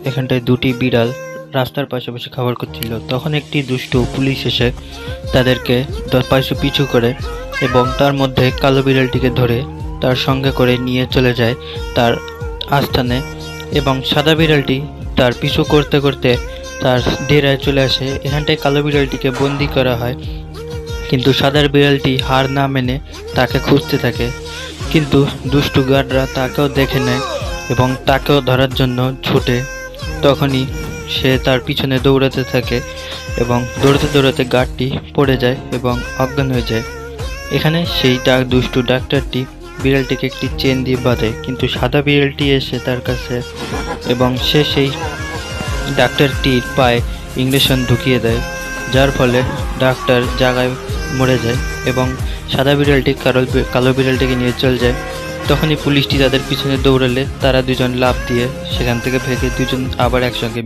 এখানটায় দুটি বিড়াল রাস্তার পাশাপাশি খাবার করছিল। তখন একটি দুষ্টু পুলিশ এসে তাদেরকে পিছু করে এবং তার মধ্যে কালো বিড়ালটিকে ধরে তার সঙ্গে করে নিয়ে চলে যায় তার আস্থানে, এবং সাদা বিড়ালটি তার পিছু করতে করতে তার ডেরায় চলে আসে। এখানটায় কালো বিড়ালটিকে বন্দি করা হয়, কিন্তু সাদা বিড়ালটি হার না মেনে তাকে খুঁজতে থাকে। কিন্তু দুষ্টু গার্ডরা তাকেও দেখে নেয় এবং তাকেও ধরার জন্য ছুটে। তখনই সে তার পিছনে দৌড়াতে থাকে এবং দৌড়াতে দৌড়াতে গার্ডটি পড়ে যায় এবং অজ্ঞান হয়ে যায়। এখানে সেই দুষ্টু ডাক্তারটি বিড়ালটিকে একটি চেন দিয়ে বাঁধে, কিন্তু সাদা বিড়ালটি এসে তার কাছে এবং সে সেই ডাক্তারটির পায়ে ইঞ্জেকশন ঢুকিয়ে দেয়, যার ফলে ডাক্তার জায়গায় মরে যায় এবং সাদা বিড়ালটি কালো বিড়ালটিকে নিয়ে চলে যায়। তখনই পুলিশটি তাদের পিছনে দৌড়ালে তারা দুজন লাফ দিয়ে সেখান থেকে ভেগে দুজন আবার একসঙ্গে